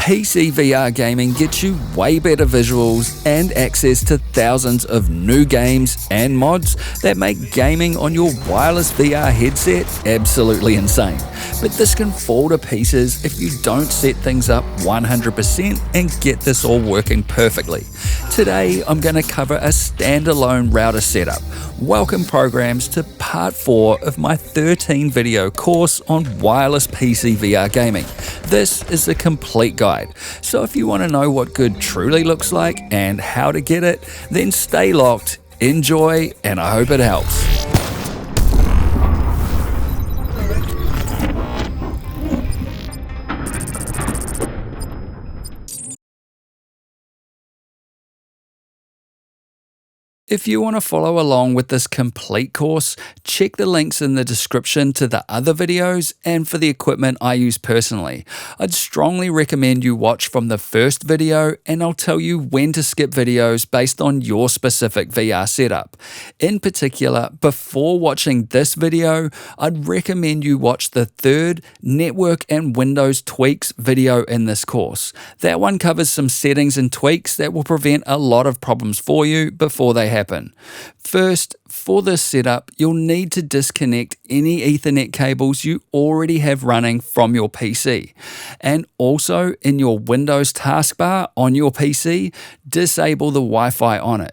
PCVR gaming gets you way better visuals and access to thousands of new games and mods that make gaming on your wireless VR headset absolutely insane. But this can fall to pieces if you don't set things up 100% and get this all working perfectly. Today I'm going to cover a standalone router setup. Welcome programs to part 4 of my 13 video course on wireless PCVR gaming. This is the complete guide, so if you want to know what good truly looks like and how to get it, then stay locked, enjoy, and I hope it helps. If you want to follow along with this complete course, check the links in the description to the other videos and for the equipment I use personally. I'd strongly recommend you watch from the first video, and I'll tell you when to skip videos based on your specific VR setup. In particular, before watching this video, I'd recommend you watch the third Network and Windows Tweaks video in this course. That one covers some settings and tweaks that will prevent a lot of problems for you before they happen. First, for this setup, you'll need to disconnect any Ethernet cables you already have running from your PC. And also, in your Windows taskbar on your PC, disable the Wi-Fi on it.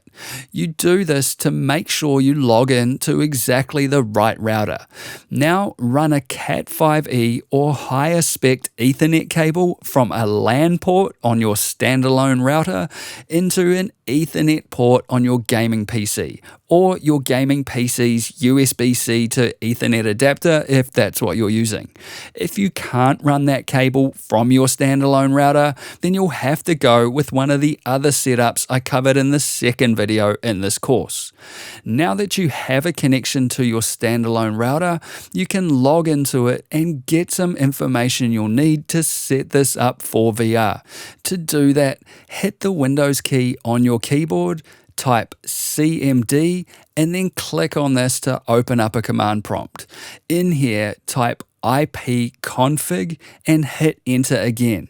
You do this to make sure you log in to exactly the right router. Now, run a Cat5e or higher spec Ethernet cable from a LAN port on your standalone router into an Ethernet port on your gaming PC, or your gaming PC's USB-C to Ethernet adapter if that's what you're using. If you can't run that cable from your standalone router, then you'll have to go with one of the other setups I covered in the second video in this course. Now that you have a connection to your standalone router, you can log into it and get some information you'll need to set this up for VR. To do that, hit the Windows key on your keyboard, type CMD, and then click on this to open up a command prompt. In here, type ipconfig and hit enter again.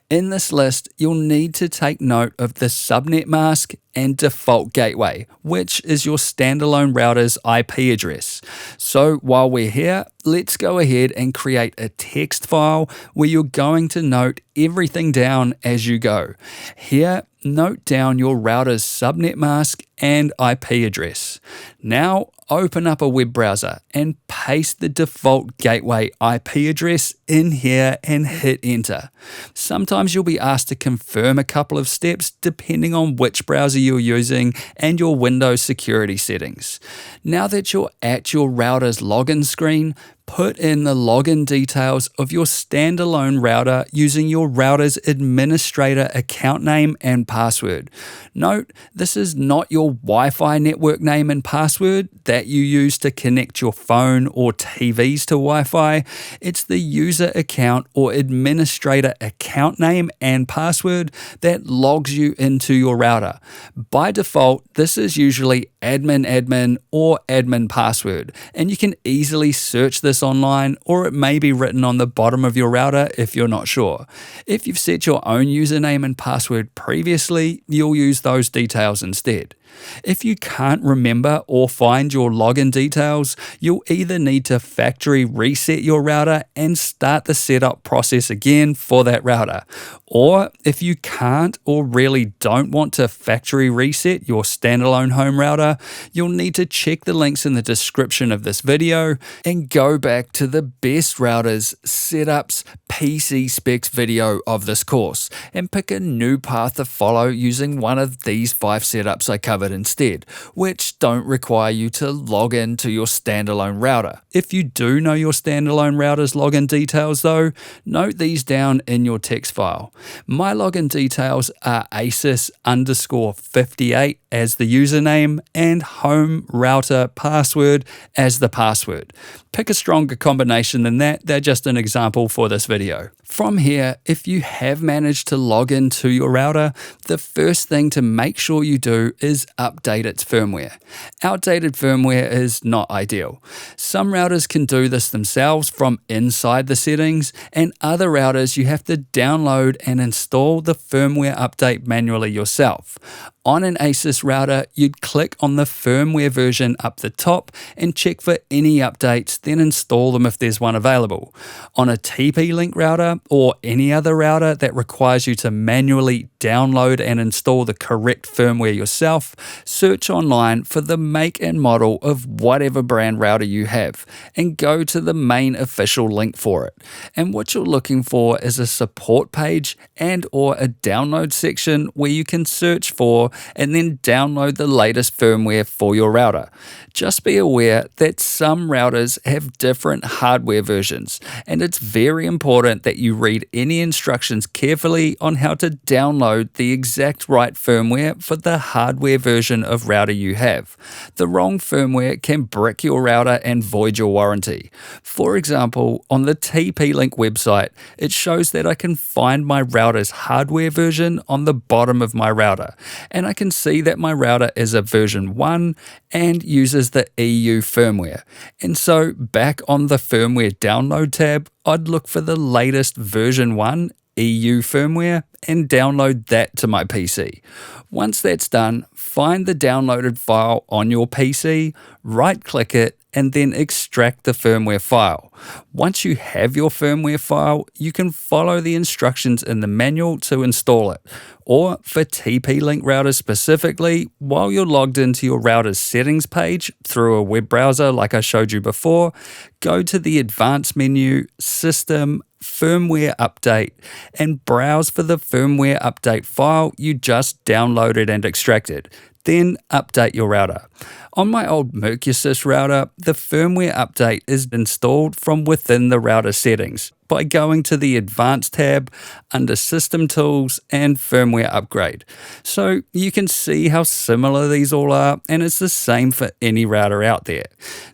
In this list, you'll need to take note of the subnet mask and default gateway, which is your standalone router's IP address. So while we're here, let's go ahead and create a text file where you're going to note everything down as you go. Here, note down your router's subnet mask and IP address. Now, open up a web browser and paste the default gateway IP address in here and hit enter. Sometimes you'll be asked to confirm a couple of steps depending on which browser you're using and your Windows security settings. Now that you're at your router's login screen, put in the login details of your standalone router using your router's administrator account name and password. Note, this is not your Wi-Fi network name and password that you use to connect your phone or TVs to Wi-Fi. It's the user account or administrator account name and password that logs you into your router. By default, this is usually admin or admin password, and you can easily search this online, or it may be written on the bottom of your router if you're not sure. If you've set your own username and password previously, you'll use those details instead. If you can't remember or find your login details, you'll either need to factory reset your router and start the setup process again for that router. Or if you can't or really don't want to factory reset your standalone home router, you'll need to check the links in the description of this video and go back to the best routers, setups, PC specs video of this course and pick a new path to follow using one of these 5 setups I covered instead, which don't require you to log in to your standalone router. If you do know your standalone router's login details though, note these down in your text file. My login details are asus_58 as the username and home router password as the password. Pick a stronger combination than that, they're just an example for this video. From here, if you have managed to log into your router, the first thing to make sure you do is update its firmware. Outdated firmware is not ideal. Some routers can do this themselves from inside the settings, and other routers you have to download and install the firmware update manually yourself. On an Asus router, you'd click on the firmware version up the top and check for any updates, then install them if there's one available. On a TP-Link router or any other router that requires you to manually download and install the correct firmware yourself, search online for the make and model of whatever brand router you have and go to the main official link for it. And what you're looking for is a support page and or a download section where you can search for and then download the latest firmware for your router. Just be aware that some routers have different hardware versions, and it's very important that you read any instructions carefully on how to download the exact right firmware for the hardware version of router you have. The wrong firmware can brick your router and void your warranty. For example, on the TP-Link website, it shows that I can find my router's hardware version on the bottom of my router, and I can see that my router is a version 1 and uses the EU firmware. And so back on the firmware download tab, I'd look for the latest version 1 EU firmware and download that to my PC. Once that's done, find the downloaded file on your PC, right-click it, and then extract the firmware file. Once you have your firmware file, you can follow the instructions in the manual to install it. Or for TP-Link routers specifically, while you're logged into your router's settings page through a web browser like I showed you before, go to the Advanced menu, System, Firmware Update, and browse for the firmware update file you just downloaded and extracted. Then update your router. On my old Mercusys router, the firmware update is installed from within the router settings by going to the Advanced tab under System Tools and Firmware Upgrade. So you can see how similar these all are, and it's the same for any router out there.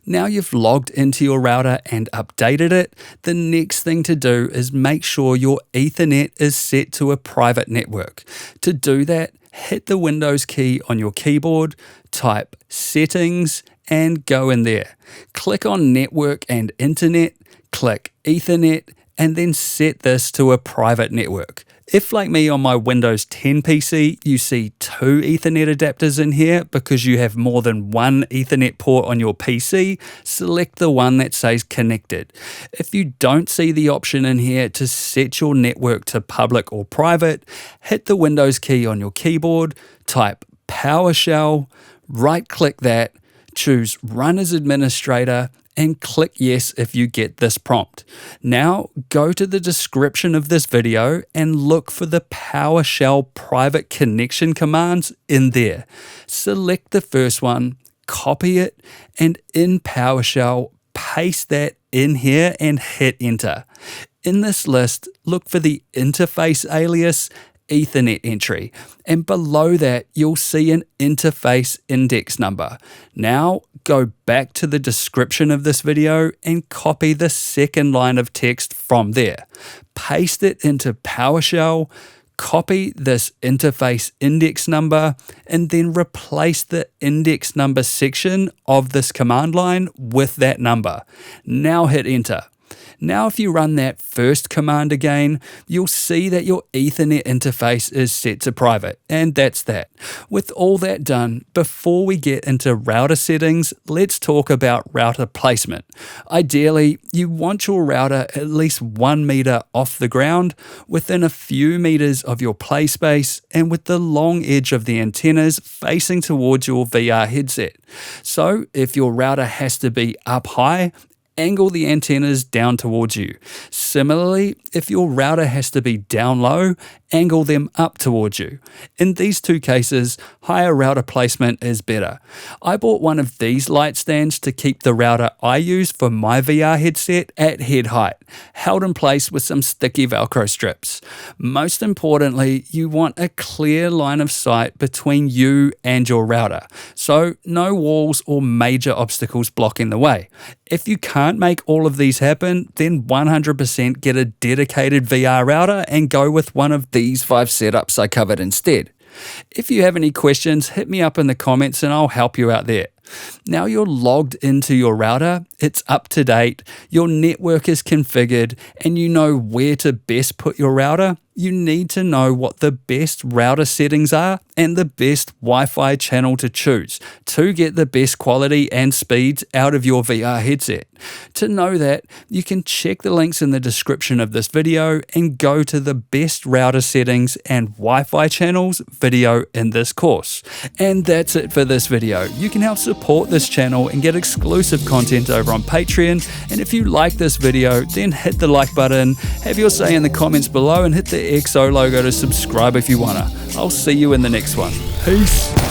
Now you've logged into your router and updated it, the next thing to do is make sure your Ethernet is set to a private network. To do that, hit the Windows key on your keyboard, type Settings, and go in there. Click on Network and Internet, click Ethernet, and then set this to a private network. If, like me on my Windows 10 PC, you see 2 Ethernet adapters in here because you have more than one Ethernet port on your PC, select the one that says connected. If you don't see the option in here to set your network to public or private, hit the Windows key on your keyboard, type PowerShell, right-click that, choose Run as Administrator, and click yes if you get this prompt. Now go to the description of this video and look for the PowerShell private connection commands in there. Select the first one, copy it, and in PowerShell, paste that in here and hit enter. In this list, look for the interface alias Ethernet entry, and below that you'll see an interface index number. Now go back to the description of this video and copy the second line of text from there. Paste it into PowerShell, copy this interface index number, and then replace the index number section of this command line with that number. Now hit enter. Now if you run that first command again, you'll see that your Ethernet interface is set to private, and that's that. With all that done, before we get into router settings, let's talk about router placement. Ideally, you want your router at least 1 meter off the ground, within a few meters of your play space, and with the long edge of the antennas facing towards your VR headset. So if your router has to be up high, angle the antennas down towards you. Similarly, if your router has to be down low, angle them up towards you. In these two cases, higher router placement is better. I bought one of these light stands to keep the router I use for my VR headset at head height, held in place with some sticky Velcro strips. Most importantly, you want a clear line of sight between you and your router, so no walls or major obstacles blocking the way. If you can't can't make all of these happen, then 100% get a dedicated VR router and go with one of these 5 setups I covered instead. If you have any questions, hit me up in the comments and I'll help you out there. Now you're logged into your router, it's up to date, your network is configured, and you know where to best put your router, you need to know what the best router settings are and the best Wi-Fi channel to choose to get the best quality and speeds out of your VR headset. To know that, you can check the links in the description of this video and go to the best router settings and Wi-Fi channels video in this course. And that's it for this video. You can help support this channel and get exclusive content over on Patreon. And if you like this video, then hit the like button, have your say in the comments below, and hit the XO logo to subscribe if you wanna. I'll see you in the next one. Peace.